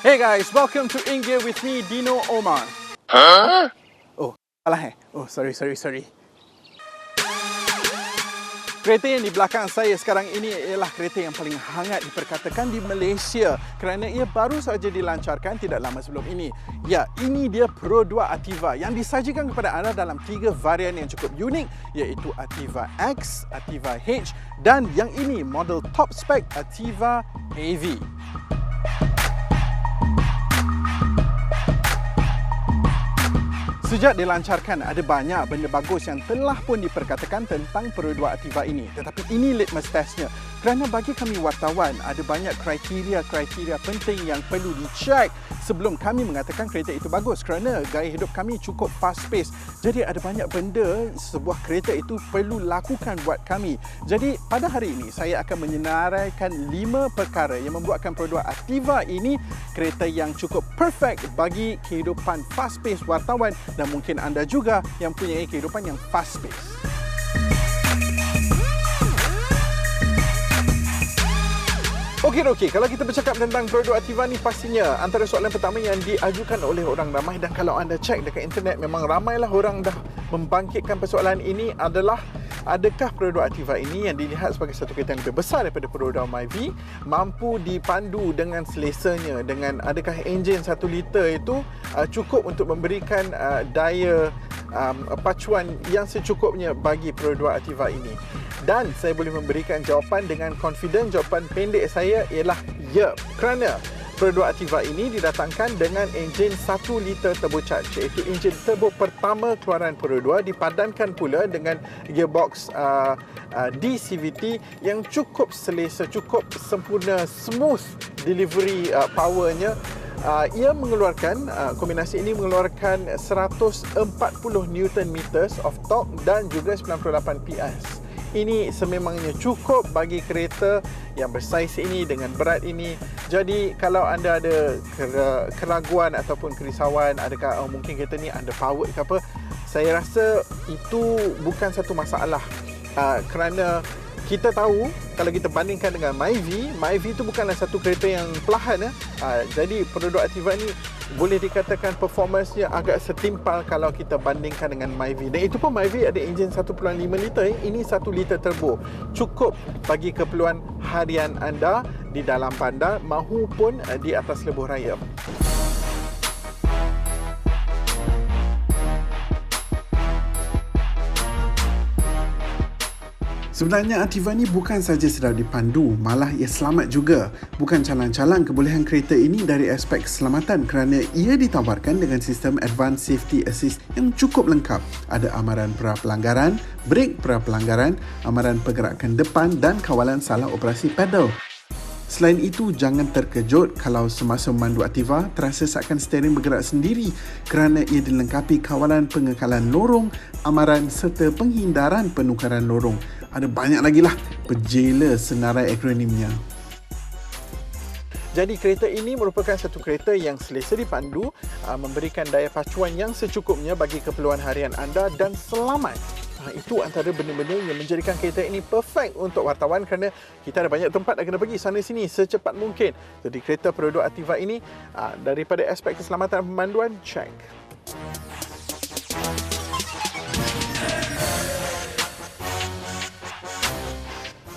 Hey guys, welcome to Ingear with me, Dino Omar. Huh? Oh, salah Oh, sorry. Kereta yang di belakang saya sekarang ini ialah kereta yang paling hangat diperkatakan di Malaysia kerana ia baru saja dilancarkan tidak lama sebelum ini. Ya, ini dia Pro 2 Ativa yang disajikan kepada anda dalam 3 varian yang cukup unik iaitu Ativa X, Ativa H dan yang ini model top spec Ativa AV. Sejak dilancarkan, ada banyak benda bagus yang telah pun diperkatakan tentang Pro 2 Ativa ini. Tetapi ini litmus testnya. Kerana bagi kami wartawan, ada banyak kriteria penting yang perlu dicek sebelum kami mengatakan kereta itu bagus. Kerana gaya hidup kami cukup fast pace. Jadi ada banyak benda sebuah kereta itu perlu lakukan buat kami. Jadi pada hari ini, saya akan menyenaraikan 5 perkara yang membuatkan Pro 2 Ativa ini kereta yang cukup perfect bagi kehidupan fast pace wartawan dan mungkin anda juga yang punya kehidupan yang fast pace. Okey, kalau kita bercakap tentang Pro 2 Ativa ni pastinya antara soalan pertama yang diajukan oleh orang ramai dan kalau anda cek dekat internet memang ramailah orang dah membangkitkan persoalan ini adalah adakah Pro 2 Ativa ini yang dilihat sebagai satu kereta yang lebih besar daripada Pro 2 MyV mampu dipandu dengan selesanya dengan adakah enjin 1 liter itu cukup untuk memberikan daya pacuan yang secukupnya bagi Pro 2 Ativa ini. Dan saya boleh memberikan jawapan dengan confident. Jawapan pendek saya ialah ya. Kerana Pro 2 Ativa ini didatangkan dengan enjin 1 liter turbocharged iaitu enjin turbo pertama keluaran Pro 2 dipadankan pula dengan gearbox DCVT yang cukup selesa, cukup sempurna, smooth delivery powernya. Ia mengeluarkan kombinasi ini mengeluarkan 140 Nm of torque dan juga 98 PS. Ini sememangnya cukup bagi kereta yang bersaiz ini dengan berat ini. Jadi kalau anda ada keraguan ataupun kerisauan adakah mungkin kereta ni underpowered ke apa, saya rasa itu bukan satu masalah. Kerana kita tahu kalau kita bandingkan dengan MyV itu bukanlah satu kereta yang perlahan. Jadi Pro 2 Ativa ni boleh dikatakan performance-nya agak setimpal kalau kita bandingkan dengan MyV. Dan itu pun MyV ada enjin 1.5 liter, ini 1 liter turbo. Cukup bagi keperluan harian anda di dalam bandar maupun di atas lebuh raya. Sebenarnya Ativa ni bukan saja sedap dipandu, malah ia selamat juga. Bukan calang-calang kebolehan kereta ini dari aspek keselamatan kerana ia ditawarkan dengan sistem Advanced Safety Assist yang cukup lengkap. Ada amaran pra-pelanggaran, brek pra-pelanggaran, amaran pergerakan depan dan kawalan salah operasi pedal. Selain itu, jangan terkejut kalau semasa memandu Ativa terasa seakan steering bergerak sendiri kerana ia dilengkapi kawalan pengekalan lorong, amaran serta penghindaran penukaran lorong. Ada banyak lagi lah berjela senarai akronimnya. Jadi kereta ini merupakan satu kereta yang selesa dipandu, memberikan daya pacuan yang secukupnya bagi keperluan harian anda dan selamat. Itu antara benda-benda yang menjadikan kereta ini perfect untuk wartawan kerana kita ada banyak tempat nak kena pergi sana sini secepat mungkin. Jadi kereta Pro 2 Ativa ini daripada aspek keselamatan pemanduan, check.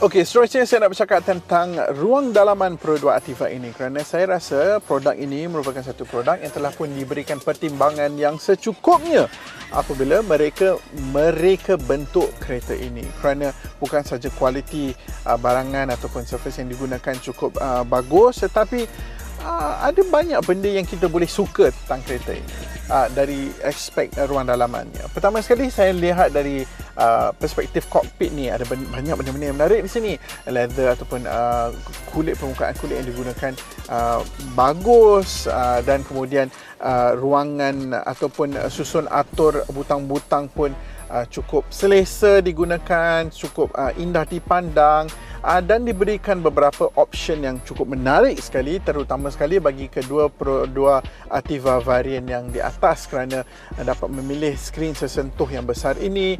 Okey, seterusnya saya nak bercakap tentang ruang dalaman Pro 2 Ativa ini kerana saya rasa produk ini merupakan satu produk yang telah pun diberikan pertimbangan yang secukupnya apabila mereka bentuk kereta ini kerana bukan saja kualiti barangan ataupun surface yang digunakan cukup bagus tetapi ada banyak benda yang kita boleh suka tentang kereta ini dari aspek ruang dalamannya. Pertama sekali saya lihat dari perspektif kokpit ni ada banyak benda-benda yang menarik di sini. Leather ataupun permukaan kulit yang digunakan bagus dan kemudian ruangan ataupun susun atur butang-butang pun cukup selesa digunakan, cukup indah dipandang dan diberikan beberapa option yang cukup menarik sekali, terutama sekali bagi kedua Pro 2 Ativa varian yang di atas kerana dapat memilih skrin sesentuh yang besar ini.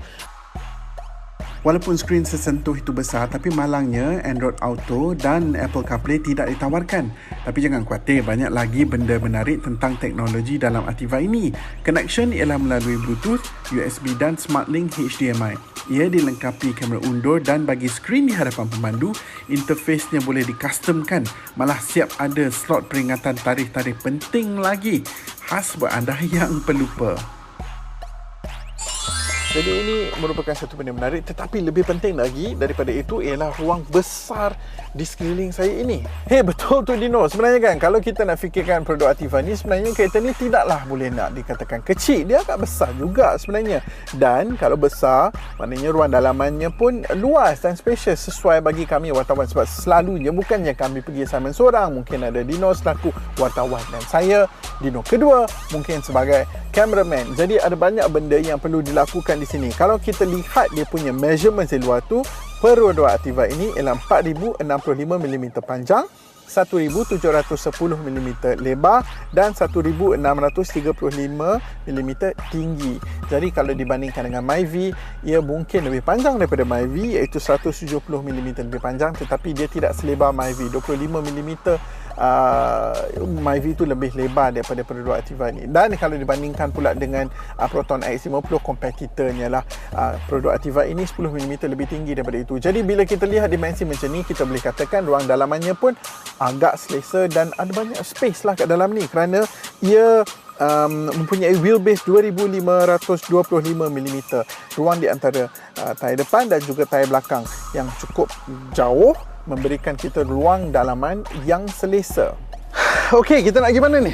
Walaupun skrin sesentuh itu besar, tapi malangnya Android Auto dan Apple CarPlay tidak ditawarkan. Tapi jangan khawatir, banyak lagi benda menarik tentang teknologi dalam Ativa ini. Connection ialah melalui Bluetooth, USB dan SmartLink HDMI. Ia dilengkapi kamera undur dan bagi skrin di hadapan pemandu, interface-nya boleh dicustomkan. Malah siap ada slot peringatan tarikh-tarikh penting lagi. Khas buat anda yang pelupa. Jadi ini merupakan satu benda menarik, tetapi lebih penting lagi daripada itu ialah ruang besar di sekeliling saya ini. Betul tu Dino. Sebenarnya kan kalau kita nak fikirkan produk Ativa ni, sebenarnya kereta ni tidaklah boleh nak dikatakan kecil. Dia agak besar juga sebenarnya. Dan kalau besar, maknanya ruang dalamannya pun luas dan spacious sesuai bagi kami wartawan. Sebab selalunya bukannya kami pergi assignment seorang, mungkin ada Dino selaku wartawan dan saya, Dino kedua, mungkin sebagai cameraman. Jadi ada banyak benda yang perlu dilakukan di sini. Kalau kita lihat dia punya measurement di luar tu, produk Ativa ini ialah 4065mm panjang, 1710mm lebar dan 1635mm tinggi. Jadi kalau dibandingkan dengan Myvi, ia mungkin lebih panjang daripada Myvi, iaitu 170mm lebih panjang, tetapi dia tidak selebar Myvi. 25mm Myvi itu lebih lebar daripada produk Ativa ni. Dan kalau dibandingkan pula dengan Proton X50, kompetitornya lah, produk Ativa ini 10mm lebih tinggi daripada itu. Jadi bila kita lihat dimensi macam ni, kita boleh katakan ruang dalamannya pun agak selesa dan ada banyak space lah kat dalam ni, kerana ia mempunyai wheelbase 2525mm, ruang di antara tayar depan dan juga tayar belakang yang cukup jauh, memberikan kita ruang dalaman yang selesa. Okey, kita nak pergi mana ni?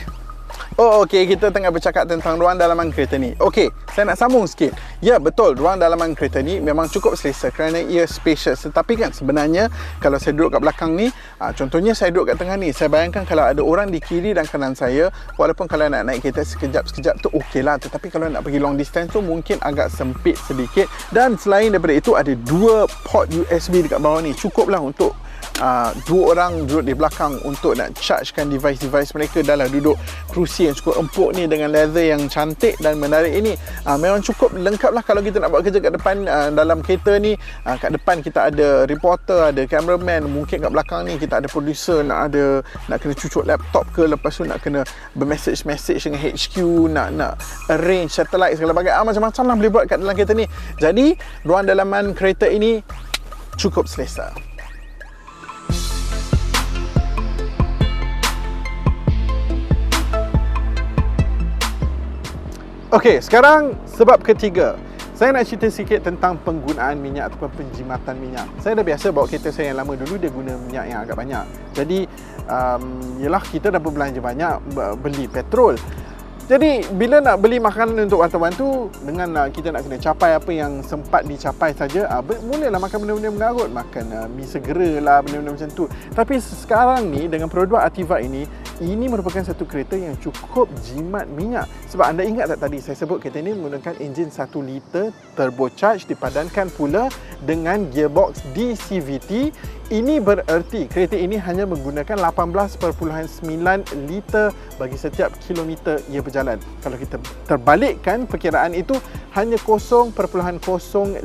Okey, kita tengah bercakap tentang ruang dalaman kereta ni. Okey, saya nak sambung sikit. Ya, betul, ruang dalaman kereta ni memang cukup selesa kerana ia spacious. Tetapi kan sebenarnya kalau saya duduk kat belakang ni, contohnya saya duduk kat tengah ni, saya bayangkan kalau ada orang di kiri dan kanan saya, walaupun kalau nak naik kereta sekejap-sekejap tu okey lah, tetapi kalau nak pergi long distance tu mungkin agak sempit sedikit. Dan selain daripada itu, ada dua port USB dekat bawah ni, cukuplah untuk dua orang duduk di belakang untuk nak chargekan device-device mereka. Dah lah duduk kerusi yang cukup empuk ni dengan leather yang cantik dan menarik ini, memang cukup lengkap lah kalau kita nak buat kerja kat depan. Dalam kereta ni, kat depan kita ada reporter, ada cameraman, mungkin kat belakang ni kita ada producer, nak kena cucuk laptop ke, lepas tu nak kena bermessage dengan HQ, nak arrange satellite segala bagai, macam-macam lah boleh buat kat dalam kereta ni. Jadi ruang dalaman kereta ini cukup selesa. Okey, sekarang sebab ketiga. Saya nak cerita sikit tentang penggunaan minyak ataupun penjimatan minyak. Saya dah biasa bawa kereta saya yang lama dulu, dia guna minyak yang agak banyak. Jadi, yelah kita dah berbelanja banyak beli petrol. Jadi bila nak beli makanan untuk wartawan tu, dengan kita nak kena capai apa yang sempat dicapai saja, bolehlah makan benda-benda mengarut, makan mi segera lah, benda-benda macam tu. Tapi sekarang ni dengan produk Ativa ini merupakan satu kereta yang cukup jimat minyak. Sebab anda ingat tak tadi saya sebut kereta ini menggunakan enjin 1 liter turbocharged dipadankan pula dengan gearbox DCVT. Ini bererti kereta ini hanya menggunakan 18.9 liter bagi setiap kilometer ia berjalan. Kalau kita terbalikkan perkiraan itu, hanya 0.053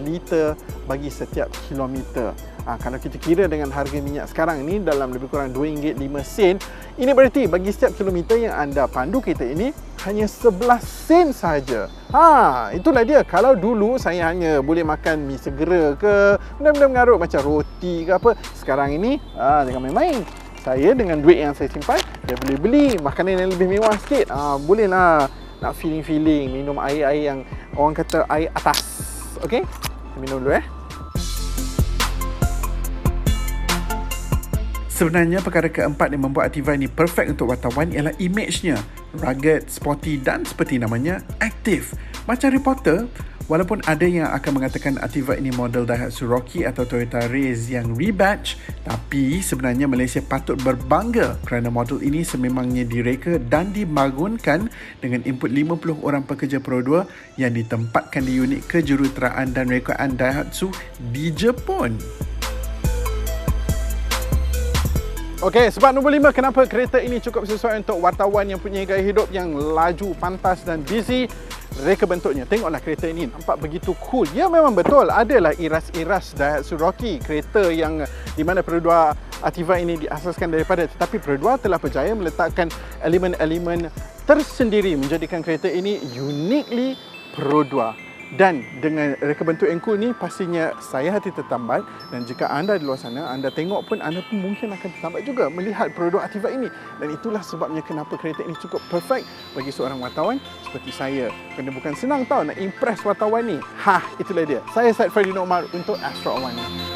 liter bagi setiap kilometer. Kalau kita kira dengan harga minyak sekarang ini dalam lebih kurang RM2.05, ini berarti bagi setiap kilometer yang anda pandu kereta ini hanya 11 sen saja. Itulah dia. Kalau dulu saya hanya boleh makan mi segera ke, benda-benda mengarut macam roti ke apa, sekarang ini jangan main-main. Saya dengan duit yang saya simpan, saya boleh beli makanan yang lebih mewah sikit. Bolehlah nak feeling-feeling, minum air-air yang orang kata air atas. Okey? Minum dulu Sebenarnya perkara keempat yang membuat Ativa ini perfect untuk wartawan ialah image-nya. Rugged, sporty dan seperti namanya, aktif. Macam reporter, walaupun ada yang akan mengatakan Ativa ini model Daihatsu Rocky atau Toyota Race yang rebadge, tapi sebenarnya Malaysia patut berbangga kerana model ini sememangnya direka dan dibangunkan dengan input 50 orang pekerja Pro 2 yang ditempatkan di unit kejuruteraan dan rekaan Daihatsu di Jepun. Okey, sebab nombor 5, kenapa kereta ini cukup sesuai untuk wartawan yang punya gaya hidup yang laju, pantas dan busy? reka bentuknya. Tengoklah kereta ini nampak begitu cool. Ya, memang betul adalah iras-iras Daihatsu Rocky, kereta yang di mana Perodua Ativa ini diasaskan daripada, tetapi Perodua telah berjaya meletakkan elemen-elemen tersendiri menjadikan kereta ini uniquely Perodua. Dan dengan reka bentuk yang cool ni, pastinya saya hati tertambat, dan jika anda di luar sana, anda tengok pun, anda pun mungkin akan tertambat juga melihat Perodua Ativa ini. Dan itulah sebabnya kenapa kereta ini cukup perfect bagi seorang wartawan seperti saya. Kerana bukan senang tau nak impress wartawan ni. Itulah dia. Saya Syed Ferdinand Omar untuk Astro Awani.